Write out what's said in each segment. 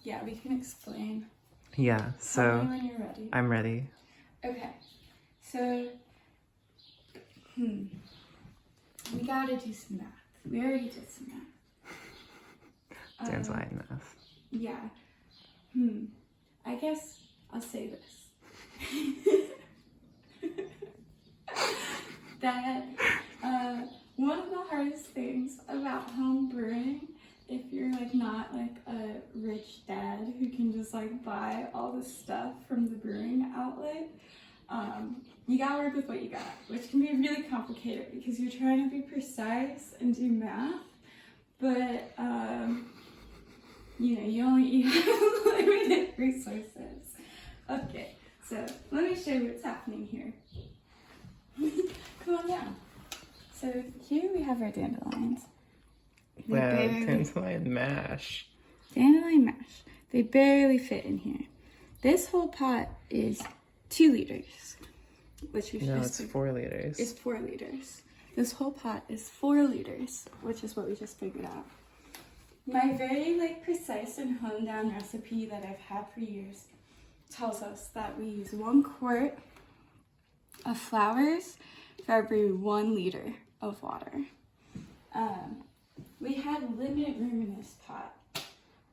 yeah, we can explain. Yeah, so Tell me when you're ready. I'm ready. Okay, so, we gotta do some math. We already did some math. Dandelion math. Yeah. I guess I'll say this. That one of the hardest things about home brewing, if you're like not like a rich dad who can just like buy all the stuff from the brewing outlet, you gotta work with what you got, which can be really complicated because you're trying to be precise and do math, but you only have limited resources. Okay, so let me show you what's happening here. Come on down. So here we have our dandelions. Wow, dandelion mash. Dandelion mash. They barely fit in here. This whole pot is 2 liters, which we've No, it's 4 liters. It's 4 liters. This whole pot is 4 liters, which is what we just figured out. My very precise and honed down recipe that I've had for years tells us that we use 1 quart of flowers for every 1 liter of water. We had limited room in this pot,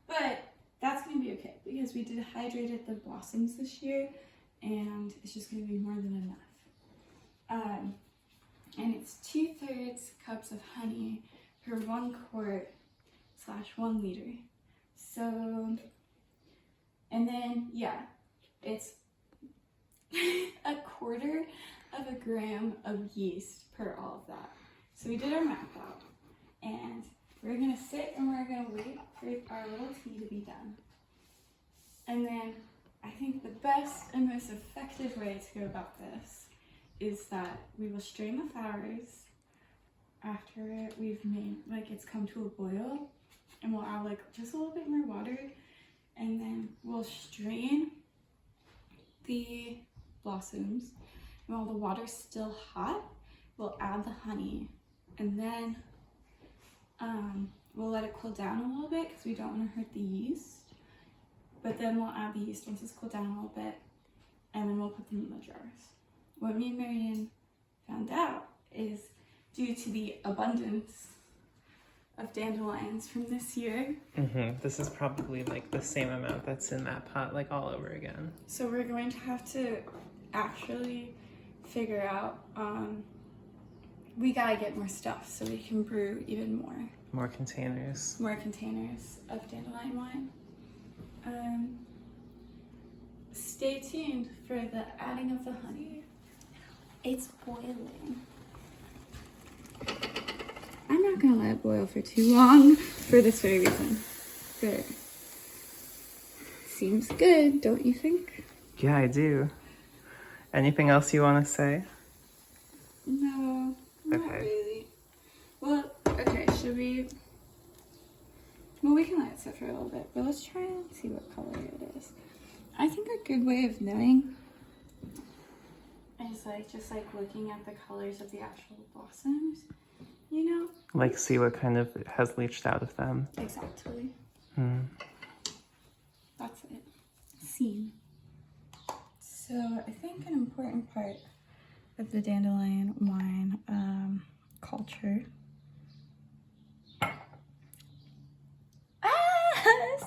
but that's going to be okay because we dehydrated the blossoms this year and it's just going to be more than enough. And it's 2/3 cups of honey per 1 quart / 1 liter. So, and then, yeah, it's 1/4 of a gram of yeast per all of that. So we did our math out, and we're gonna sit and we're gonna wait for our little tea to be done. And then I think the best and most effective way to go about this is that we will strain the flowers after we've made, it's come to a boil, and we'll add just a little bit more water, and then we'll strain the blossoms, and while the water's still hot, we'll add the honey, and then we'll let it cool down a little bit because we don't want to hurt the yeast, but then we'll add the yeast once it's cooled down a little bit, and then we'll put them in the jars. What me and Marianne found out is due to the abundance of dandelions from this year. This is probably the same amount that's in that pot, all over again. So we're going to have to actually figure out, we gotta get more stuff so we can brew even more. More containers. More containers of dandelion wine. Stay tuned for the adding of the honey. It's boiling. I'm not gonna let it boil for too long for this very reason. Good. Seems good, don't you think? Yeah, I do. Anything else you want to say? No, not Okay. really. Well, okay, should we? Well, we can let it sit for a little bit, but let's try and see what color it is. I think a good way of knowing is just looking at the colors of the actual blossoms, See what kind of has leached out of them. Exactly. That's it. Scene. So I think an important part of the dandelion wine culture.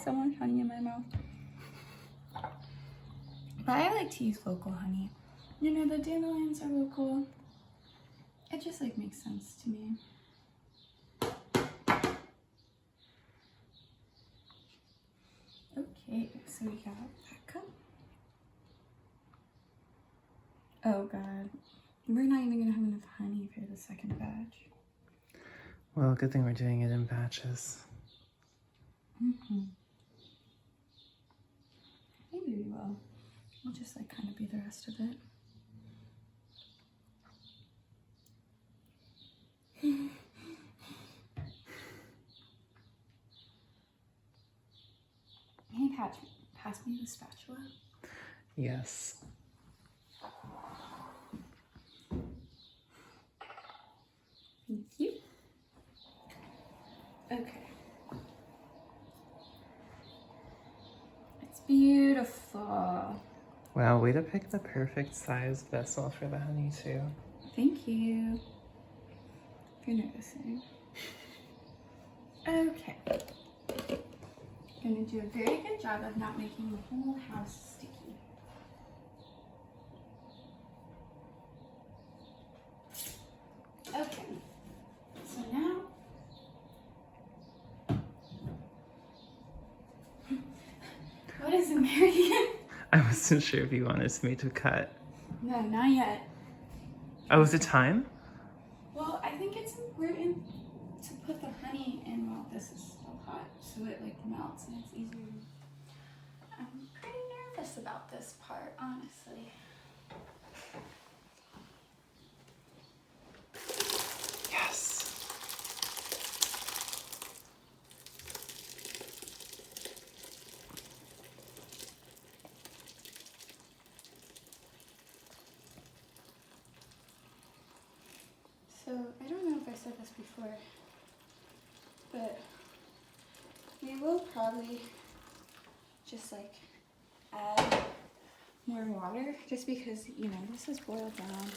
So much honey in my mouth. But I like to use local honey. The dandelions are local. It just makes sense to me. Okay, so we got that cup. Oh god, we're not even gonna have enough honey for the second batch. Well, good thing we're doing it in batches. Maybe we will. We'll just kind of be the rest of it. Hey, Patrick, pass me the spatula. Yes. Thank you. Okay. Beautiful. Wow, way to pick the perfect size vessel for the honey too. Thank you for noticing. Okay. Gonna do a very good job of not making the whole house sticky. Okay. So now, what is it, Marion? I wasn't sure if you wanted me to cut. No, not yet. Oh, is it time? Well, I think it's important to put the honey in while this is still hot, so it like melts and it's easier. I'm pretty nervous about this part, honestly. Yes. So, I don't know if I said this before, but we will probably just like add more water just because, you know, this is boiled down.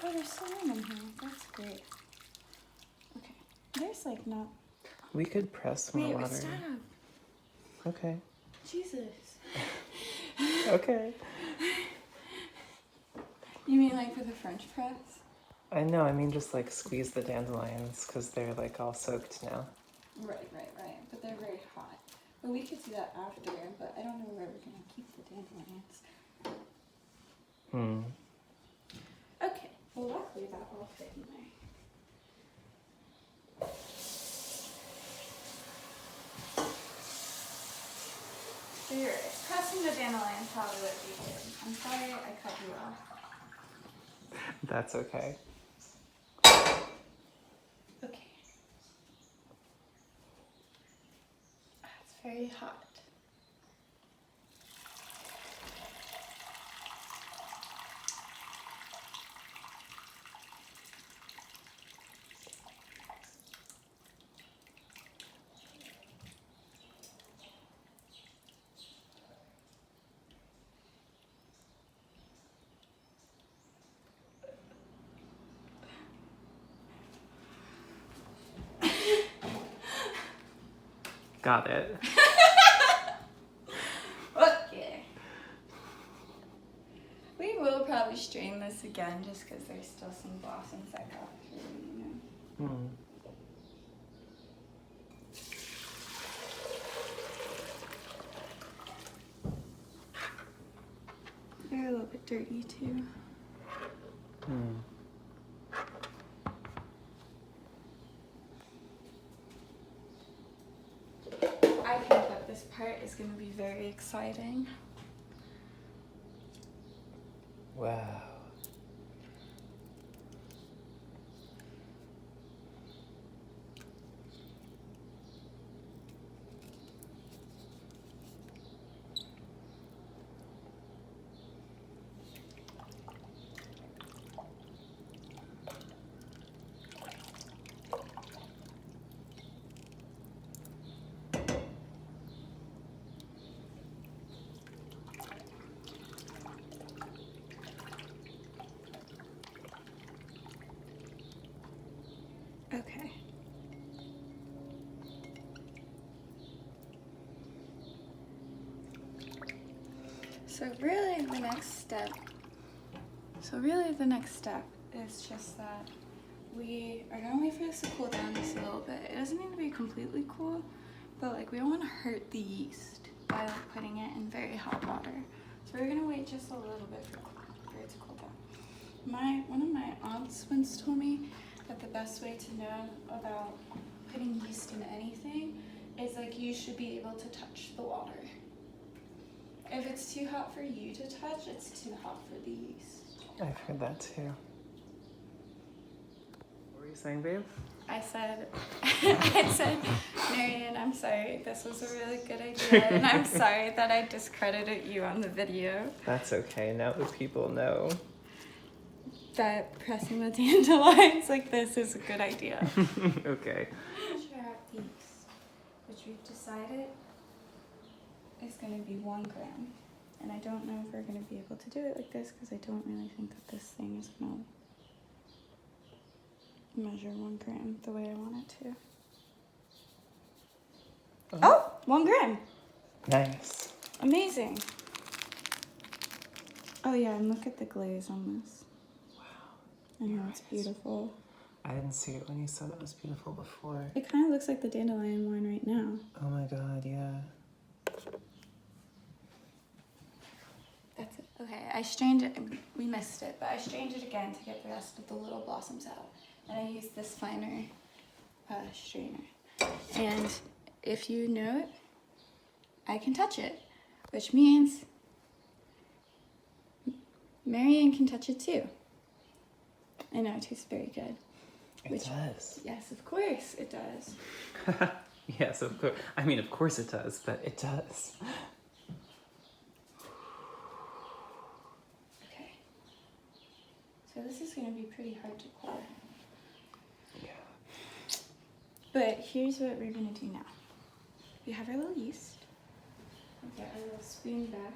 Oh, there's salmon in here. That's great. Okay. There's like not. We could press more Wait, water. stop. Okay. Jesus. Okay. You mean like for the French press? I know, I mean just like squeeze the dandelions because they're like all soaked now. Right. But they're very hot. But we could do that after, but I don't know where we're going to keep the dandelions. Okay. Well, luckily that all fit in there. So you're right. Pressing the dandelion probably would be good. I'm sorry I cut you off. That's okay. Okay. It's very hot. Got it. Okay. We will probably strain this again just because there's still some blossoms that got through, you know. They're a little bit dirty too. I think that this part is going to be very exciting. Wow. Okay. So really the next step is just that we are gonna wait for this to cool down just a little bit. It doesn't need to be completely cool, but like we don't want to hurt the yeast by like putting it in very hot water. So we're gonna wait just a little bit for it to cool down. One of my aunts once told me that the best way to know about putting yeast in anything is like you should be able to touch the water. If it's too hot for you to touch, it's too hot for the yeast. I've heard that too. What were you saying, babe? I said, Marion, I'm sorry, this was a really good idea, and I'm sorry that I discredited you on the video. That's okay, now the people know. That pressing the dandelions like this is a good idea. Okay. Measure out yeast, which we've decided is going to be 1 gram. And I don't know if we're going to be able to do it like this because I don't really think that this thing is going to measure 1 gram the way I want it to. Oh, 1 gram. Nice. Amazing. Oh yeah, and look at the glaze on this. Wow. I know, it's beautiful. I didn't see it when you said it was beautiful before. It kind of looks like the Dandelion Wine right now. Oh my god, yeah. That's it. Okay, I strained it. We missed it, but I strained it again to get the rest of the little blossoms out. And I used this finer strainer. And if you know it, I can touch it, which means Marianne can touch it too. I know, it tastes very good. It does. Yes, of course it does. Yes, of course. I mean, of course it does, but it does. Okay. So this is going to be pretty hard to pour. Yeah. But here's what we're going to do now. We have our little yeast. We'll get our little spoon back.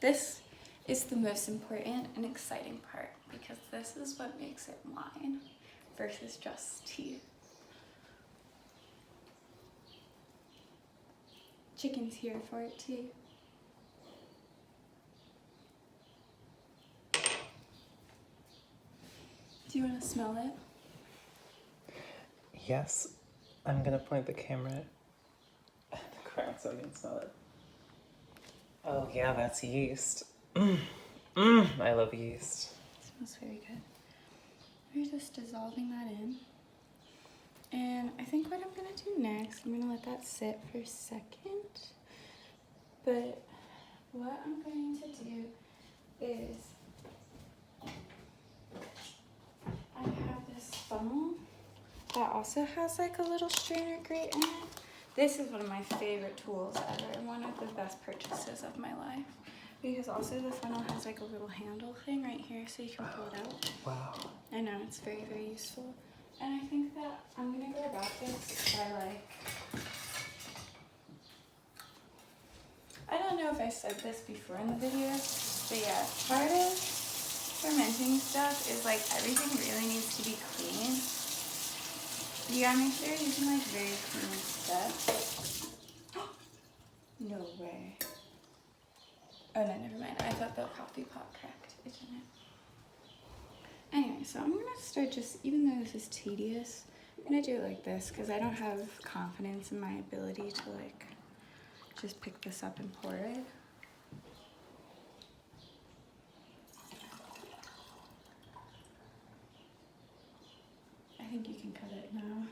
This is the most important and exciting part because this is what makes it wine versus just tea. Chicken's here for it too. Do you want to smell it? Yes, I'm gonna point the camera at the crown so I can smell it. Oh yeah, that's yeast. I love yeast. It smells very good. We're just dissolving that in. And I think what I'm gonna do next, I'm gonna let that sit for a second. But what I'm going to do is I have this funnel that also has like a little strainer grate in it. This is one of my favorite tools ever and one of the best purchases of my life. Because also the funnel has like a little handle thing right here so you can pull it out. Wow. I know, it's very, very useful. And I think that I'm gonna go about this by like, I don't know if I said this before in the video, but yeah, part of fermenting stuff is like everything really needs to be clean. You gotta make sure you're using like very clean stuff. No way. Oh no, never mind. I thought the coffee pot cracked. It didn't. Anyway, so I'm gonna start just, even though this is tedious, I'm gonna do it like this because I don't have confidence in my ability to like just pick this up and pour it. I think you can cut it now.